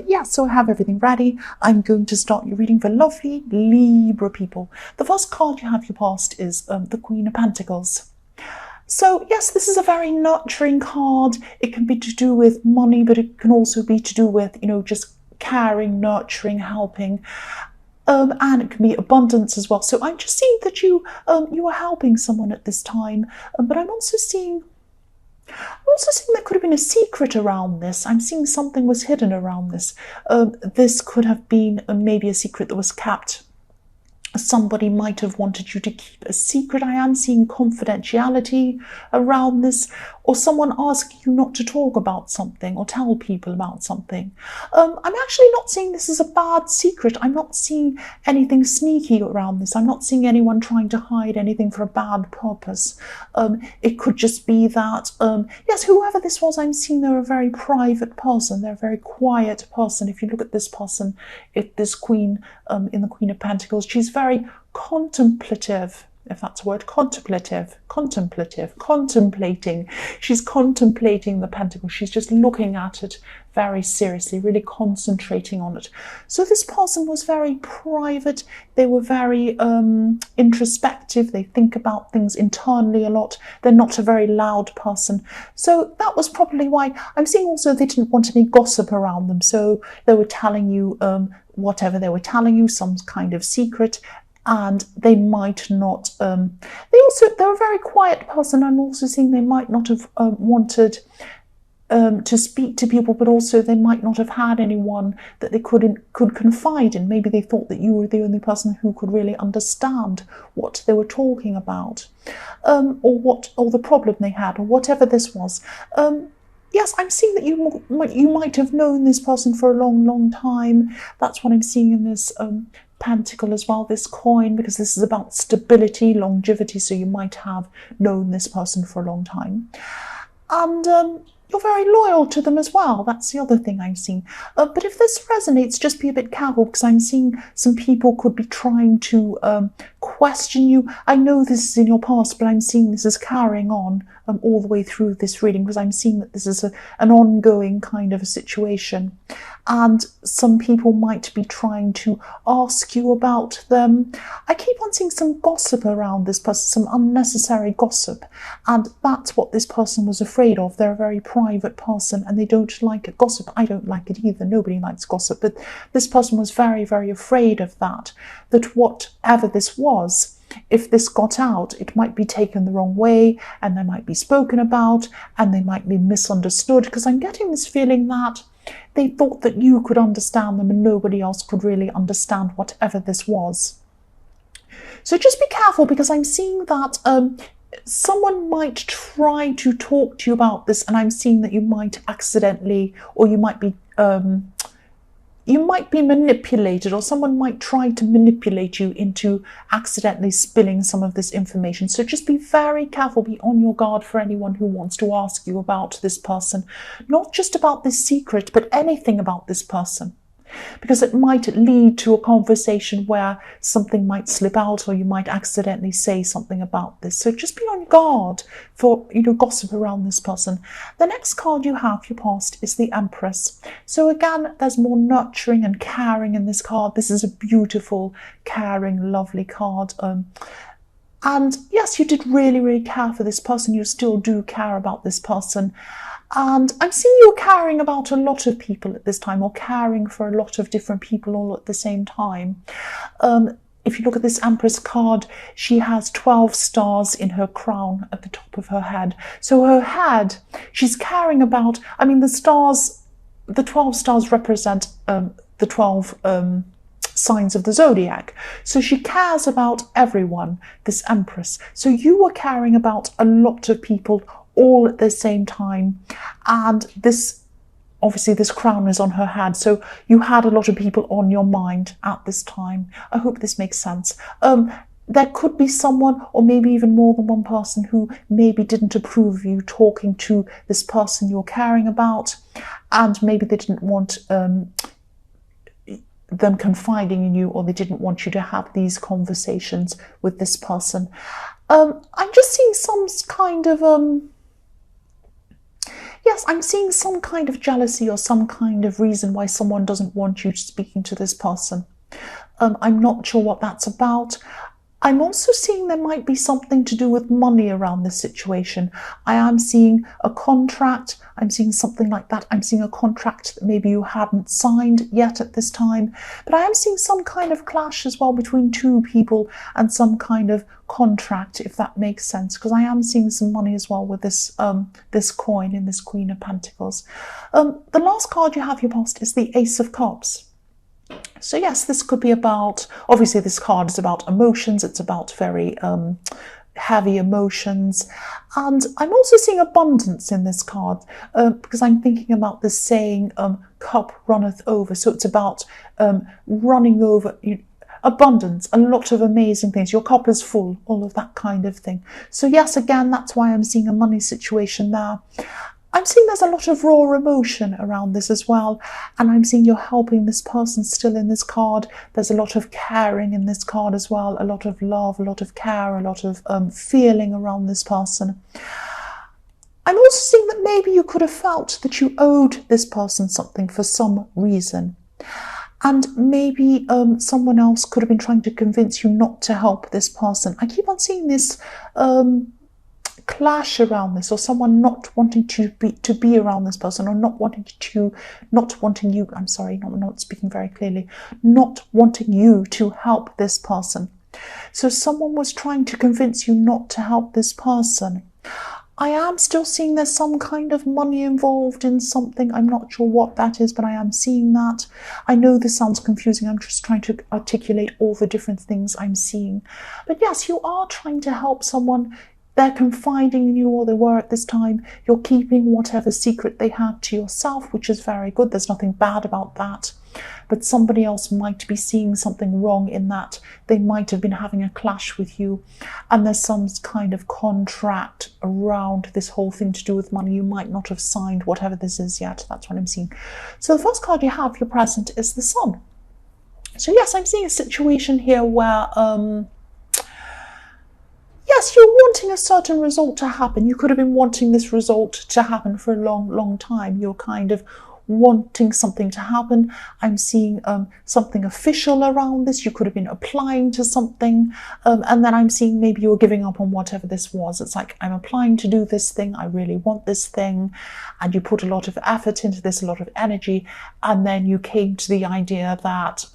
Yeah, so I have everything ready. I'm going to start your reading for lovely Libra people. The first card you have your past is the Queen of Pentacles. So yes, this is a very nurturing card. It can be to do with money, but it can also be to do with, just caring, nurturing, helping. And it can be abundance as well. So I'm just seeing that you are helping someone at this time, but I'm also seeing there could have been a secret around this. I'm seeing something was hidden around this. This could have been maybe a secret that was kept. Somebody might have wanted you to keep a secret. I am seeing confidentiality around this, or someone asking you not to talk about something or tell people about something. I'm actually not seeing this as a bad secret. I'm not seeing anything sneaky around this. I'm not seeing anyone trying to hide anything for a bad purpose. It could just be that, yes, whoever this was, I'm seeing they're a very private person. They're a very quiet person. If you look at this person, this queen in the Queen of Pentacles, she's very contemplative, if that's a word, contemplating. She's contemplating the pentacle. She's just looking at it very seriously, really concentrating on it. So this person was very private. They were very introspective. They think about things internally a lot. They're not a very loud person. So that was probably why. I'm seeing also they didn't want any gossip around them. So they were telling you whatever they were telling you, some kind of secret. And they might not, they're a very quiet person. I'm also seeing they might not have wanted to speak to people, but also they might not have had anyone that they could confide in. Maybe they thought that you were the only person who could really understand what they were talking about, or the problem they had, or whatever this was. Yes, I'm seeing that you might have known this person for a long, long time. That's what I'm seeing in this pentacle as well, this coin, because this is about stability, longevity, so you might have known this person for a long time. And you're very loyal to them as well. That's the other thing I'm seeing. But if this resonates, just be a bit careful, because I'm seeing some people could be trying to question you. I know this is in your past, but I'm seeing this is carrying on all the way through this reading, because I'm seeing that this is an ongoing kind of a situation. And some people might be trying to ask you about them. I keep on seeing some gossip around this person, some unnecessary gossip. And that's what this person was afraid of. They're a very private person and they don't like it. Gossip, I don't like it either. Nobody likes gossip. But this person was very, very afraid of that whatever this was, if this got out, it might be taken the wrong way and they might be spoken about and they might be misunderstood, because I'm getting this feeling that they thought that you could understand them and nobody else could really understand whatever this was. So just be careful, because I'm seeing that someone might try to talk to you about this, and I'm seeing that you might accidentally, or you might be manipulated, or someone might try to manipulate you into accidentally spilling some of this information. So just be very careful, be on your guard for anyone who wants to ask you about this person, not just about this secret, but anything about this person. Because it might lead to a conversation where something might slip out, or you might accidentally say something about this. So just be on guard for gossip around this person. The next card you have, your past, is the Empress. So again, there's more nurturing and caring in this card. This is a beautiful, caring, lovely card. And yes, you did really, really care for this person. You still do care about this person. And I'm seeing you caring about a lot of people at this time, or caring for a lot of different people all at the same time. If you look at this Empress card, she has 12 stars in her crown at the top of her head. So her head, she's caring about, the 12 stars represent the 12 signs of the zodiac. So she cares about everyone, this Empress. So you were caring about a lot of people all at the same time, and this crown is on her head, so you had a lot of people on your mind at this time. I hope this makes sense. There could be someone, or maybe even more than one person, who maybe didn't approve of you talking to this person you're caring about, and maybe they didn't want them confiding in you, or they didn't want you to have these conversations with this person. I'm just seeing some kind of Yes, I'm seeing some kind of jealousy or some kind of reason why someone doesn't want you speaking to this person. I'm not sure what that's about. I'm also seeing there might be something to do with money around this situation. I am seeing a contract. I'm seeing something like that. I'm seeing a contract that maybe you haven't signed yet at this time. But I am seeing some kind of clash as well between two people and some kind of contract, if that makes sense, because I am seeing some money as well with this this coin in this Queen of Pentacles. The last card you have, your past, is the Ace of Cups. So yes, this could be about, obviously this card is about emotions, it's about very heavy emotions. And I'm also seeing abundance in this card because I'm thinking about this saying, cup runneth over. So it's about running over, abundance, a lot of amazing things. Your cup is full, all of that kind of thing. So yes, again, that's why I'm seeing a money situation there. I'm seeing there's a lot of raw emotion around this as well, and I'm seeing you're helping this person still in this card. There's a lot of caring in this card as well, a lot of love, a lot of care, a lot of feeling around this person. I'm also seeing that maybe you could have felt that you owed this person something for some reason. And maybe someone else could have been trying to convince you not to help this person. I keep on seeing this clash around this, or someone not wanting to be around this person, or not wanting you, I'm sorry, not speaking very clearly, not wanting you to help this person. So someone was trying to convince you not to help this person. I am still seeing there's some kind of money involved in something. I'm not sure what that is, but I am seeing that. I know this sounds confusing. I'm just trying to articulate all the different things I'm seeing. But yes, you are trying to help someone. They're confiding in you, or they were at this time. You're keeping whatever secret they had to yourself, which is very good. There's nothing bad about that. But somebody else might be seeing something wrong in that. They might have been having a clash with you, and there's some kind of contract around this whole thing to do with money. You might not have signed whatever this is yet. That's what I'm seeing. So the first card you have, your present, is the Sun. So yes, I'm seeing a situation here where yes, you're wanting a certain result to happen. You could have been wanting this result to happen for a long, long time. You're kind of wanting something to happen. I'm seeing something official around this. You could have been applying to something. And then I'm seeing maybe you were giving up on whatever this was. It's like, I'm applying to do this thing. I really want this thing. And you put a lot of effort into this, a lot of energy. And then you came to the idea that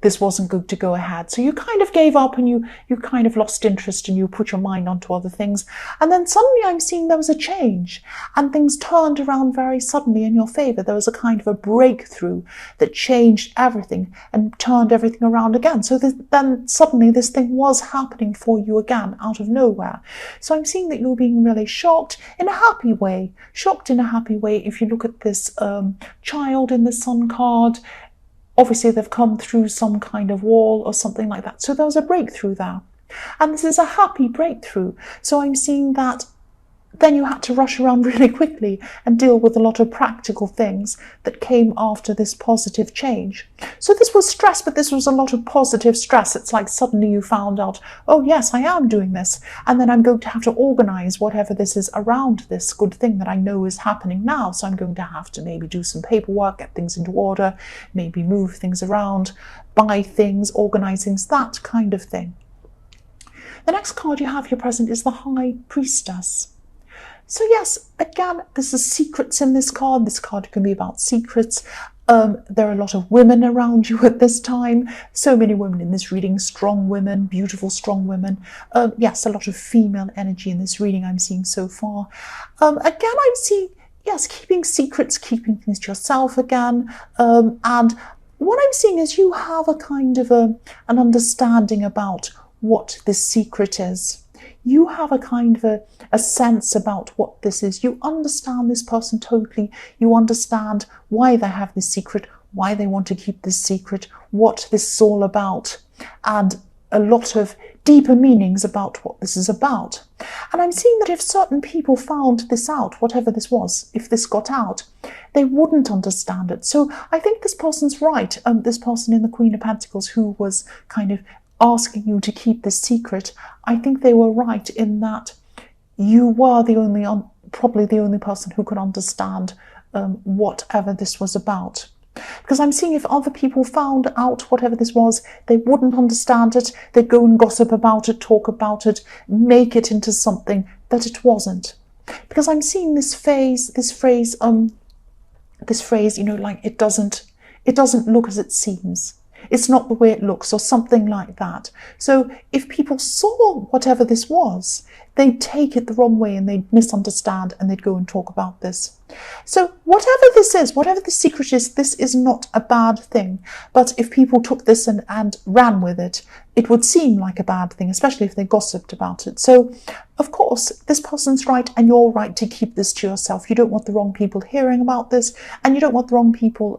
this wasn't good to go ahead. So you kind of gave up, and you kind of lost interest, and you put your mind onto other things. And then suddenly I'm seeing there was a change, and things turned around very suddenly in your favor. There was a kind of a breakthrough that changed everything and turned everything around again. So then suddenly this thing was happening for you again out of nowhere. So I'm seeing that you're being really shocked in a happy way. Shocked in a happy way. If you look at this child in the Sun card, obviously they've come through some kind of wall or something like that. So there was a breakthrough there. And this is a happy breakthrough. So I'm seeing that then you had to rush around really quickly and deal with a lot of practical things that came after this positive change. So this was stress, but this was a lot of positive stress. It's like suddenly you found out, oh yes, I am doing this. And then I'm going to have to organize whatever this is around this good thing that I know is happening now. So I'm going to have to maybe do some paperwork, get things into order, maybe move things around, buy things, organize things, that kind of thing. The next card you have here present is the High Priestess. So yes, again, there's secrets in this card. This card can be about secrets. There are a lot of women around you at this time. So many women in this reading, strong women, beautiful, strong women. Yes, a lot of female energy in this reading I'm seeing so far. Again, I'm seeing, yes, keeping secrets, keeping things to yourself again. And what I'm seeing is you have a kind of an understanding about what this secret is. You have a kind of a sense about what this is. You understand this person totally. You understand why they have this secret, why they want to keep this secret, what this is all about, and a lot of deeper meanings about what this is about. And I'm seeing that if certain people found this out, whatever this was, if this got out, they wouldn't understand it. So I think this person's right. This person in the Queen of Pentacles who was kind of asking you to keep this secret, I think they were right in that you were the only probably the only person who could understand whatever this was about. Because I'm seeing if other people found out whatever this was, they wouldn't understand it. They'd go and gossip about it, talk about it, make it into something that it wasn't. Because I'm seeing this phrase, you know, like it doesn't look as it seems. It's not the way it looks, or something like that. So if people saw whatever this was, they'd take it the wrong way and they'd misunderstand and they'd go and talk about this. So whatever this is, whatever the secret is, this is not a bad thing. But if people took this and ran with it, it would seem like a bad thing, especially if they gossiped about it. So, of course, this person's right and you're right to keep this to yourself. You don't want the wrong people hearing about this, and you don't want the wrong people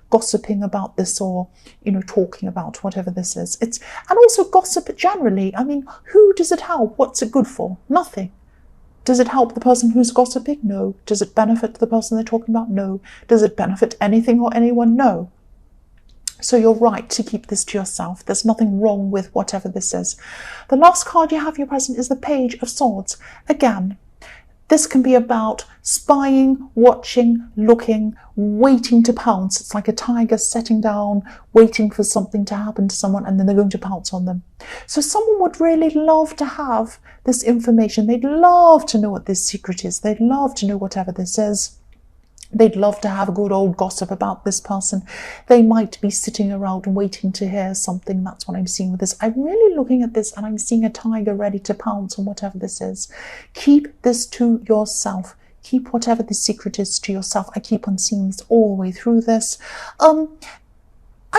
gossiping about this, or, you know, talking about whatever this is. And also gossip generally. I mean, who does it help? What's it good for? Nothing. Does it help the person who's gossiping? No. Does it benefit the person they're talking about? No. Does it benefit anything or anyone? No. So you're right to keep this to yourself. There's nothing wrong with whatever this is. The last card you have here present is the Page of Swords. Again, this can be about spying, watching, looking, waiting to pounce. It's like a tiger sitting down, waiting for something to happen to someone, and then they're going to pounce on them. So someone would really love to have this information. They'd love to know what this secret is. They'd love to know whatever this is. They'd love to have a good old gossip about this person. They might be sitting around waiting to hear something. That's what I'm seeing with this. I'm really looking at this and I'm seeing a tiger ready to pounce on whatever this is. Keep this to yourself. Keep whatever the secret is to yourself. I keep on seeing this all the way through this. I'm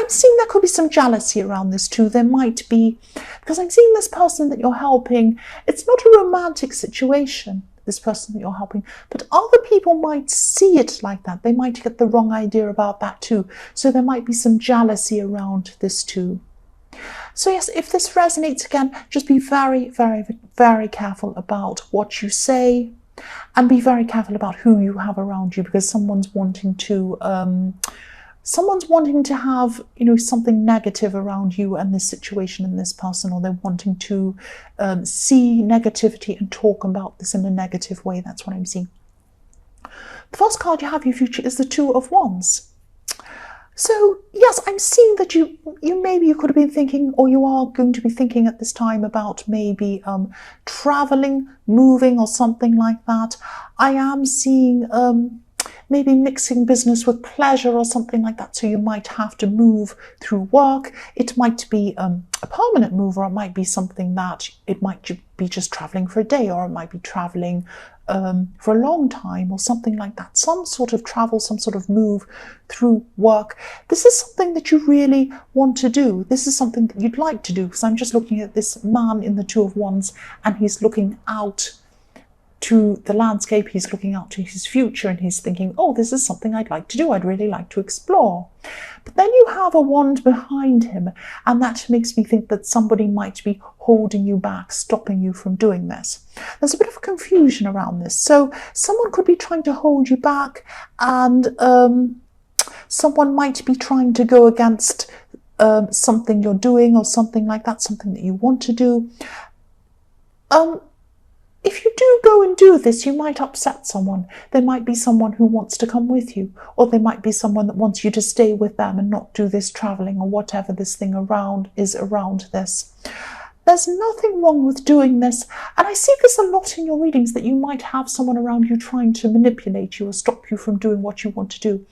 seeing there could be some jealousy around this too. There might be, because I'm seeing this person that you're helping. It's not a romantic situation, this person that you're helping, but other people might see it like that. They might get the wrong idea about that too. So there might be some jealousy around this too. So yes, if this resonates, again, just be very, very, very careful about what you say, and be very careful about who you have around you, because someone's wanting to have, you know, something negative around you and this situation and this person, or they're wanting to see negativity and talk about this in a negative way. That's what I'm seeing. The first card you have, your future, is the Two of Wands. So yes, I'm seeing that you maybe you could have been thinking, or you are going to be thinking at this time about maybe traveling, moving, or something like that. I am seeing maybe mixing business with pleasure or something like that. So you might have to move through work. It might be a permanent move, or it might be something that it might be just traveling for a day, or it might be traveling for a long time, or something like that. Some sort of travel, some sort of move through work. This is something that you really want to do. This is something that you'd like to do, because I'm just looking at this man in the Two of Wands, and he's looking out to the landscape, he's looking out to his future, and he's thinking, oh, this is something I'd like to do, I'd really like to explore. But then you have a wand behind him, and that makes me think that somebody might be holding you back, stopping you from doing this. There's a bit of confusion around this. So someone could be trying to hold you back, and someone might be trying to go against something you're doing, or something like that, something that you want to do. If you do go and do this, you might upset someone. There might be someone who wants to come with you, or there might be someone that wants you to stay with them and not do this traveling, or whatever this thing around this. There's nothing wrong with doing this. And I see this a lot in your readings, that you might have someone around you trying to manipulate you or stop you from doing what you want to do.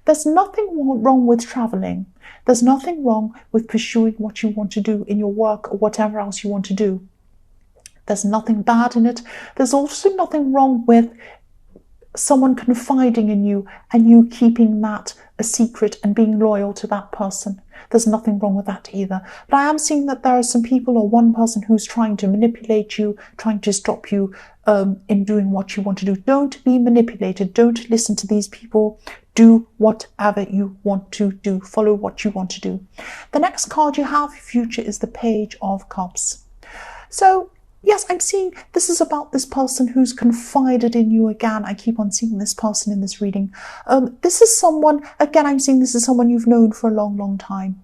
There's nothing wrong with traveling. There's nothing wrong with pursuing what you want to do in your work, or whatever else you want to do. There's nothing bad in it. There's also nothing wrong with someone confiding in you and you keeping that a secret and being loyal to that person. There's nothing wrong with that either. But I am seeing that there are some people, or one person, who's trying to manipulate you, trying to stop you in doing what you want to do. Don't be manipulated. Don't listen to these people. Do whatever you want to do. Follow what you want to do. The next card you have, future, is the Page of Cups. So yes, I'm seeing this is about this person who's confided in you again. I keep on seeing this person in this reading. This is someone, again, I'm seeing this is someone you've known for a long, long time.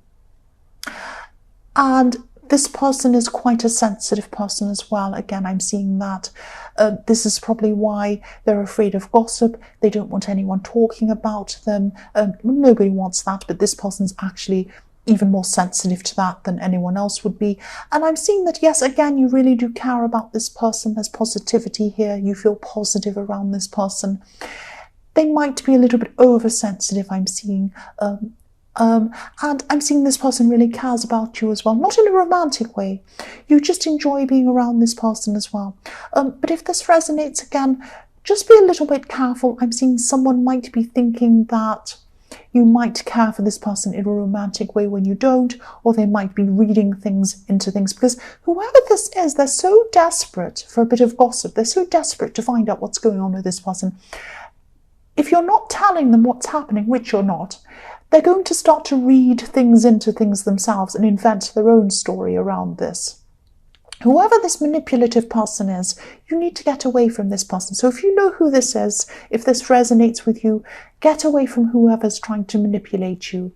And This person is quite a sensitive person as well. Again, I'm seeing that. This is probably why they're afraid of gossip. They don't want anyone talking about them. Nobody wants that, but this person's actually even more sensitive to that than anyone else would be. And I'm seeing that, yes, again, you really do care about this person. There's positivity here. You feel positive around this person. They might be a little bit oversensitive, I'm seeing. And I'm seeing this person really cares about you as well, not in a romantic way. You just enjoy being around this person as well. But if this resonates again, just be a little bit careful. I'm seeing someone might be thinking that you might care for this person in a romantic way when you don't, or they might be reading things into things, because whoever this is, they're so desperate for a bit of gossip. They're so desperate to find out what's going on with this person. If you're not telling them what's happening, which you're not, they're going to start to read things into things themselves and invent their own story around this. Whoever this manipulative person is, you need to get away from this person. So if you know who this is, if this resonates with you, get away from whoever's trying to manipulate you.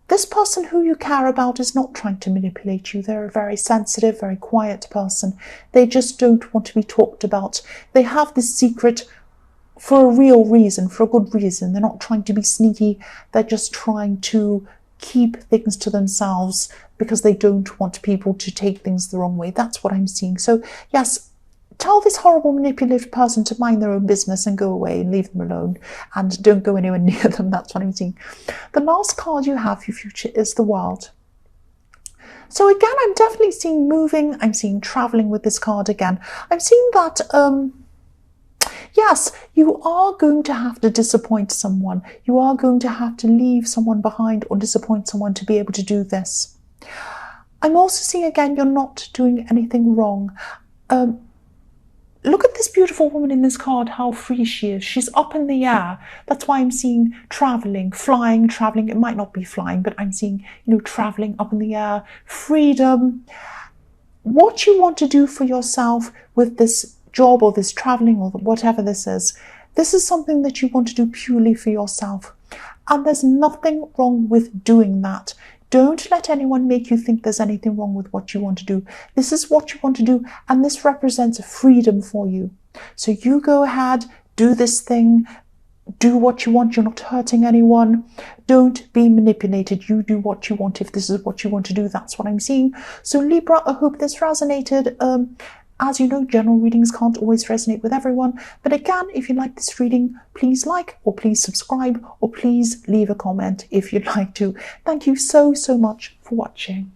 This person who you care about is not trying to manipulate you. They're a very sensitive, very quiet person. They just don't want to be talked about. They have this secret for a real reason, for a good reason. They're not trying to be sneaky. They're just trying to keep things to themselves because they don't want people to take things the wrong way. That's what I'm seeing. So yes, tell this horrible manipulative person to mind their own business and go away and leave them alone, and don't go anywhere near them. That's what I'm seeing. The last card you have for your future is the World. So again, I'm definitely seeing moving. I'm seeing traveling with this card again. I'm seeing that yes, you are going to have to disappoint someone. You are going to have to leave someone behind or disappoint someone to be able to do this. I'm also seeing again, you're not doing anything wrong. Look at this beautiful woman in this card, how free she is. She's up in the air. That's why I'm seeing traveling, flying, traveling. It might not be flying, but I'm seeing, traveling up in the air, freedom. What you want to do for yourself with this job or this traveling or whatever this is something that you want to do purely for yourself. And there's nothing wrong with doing that. Don't let anyone make you think there's anything wrong with what you want to do. This is what you want to do, and this represents a freedom for you. So you go ahead, do this thing, do what you want. You're not hurting anyone. Don't be manipulated. You do what you want. If this is what you want to do, that's what I'm seeing. So Libra, I hope this resonated. As you know, general readings can't always resonate with everyone. But again, if you like this reading, please like or please subscribe or please leave a comment if you'd like to. Thank you so much for watching.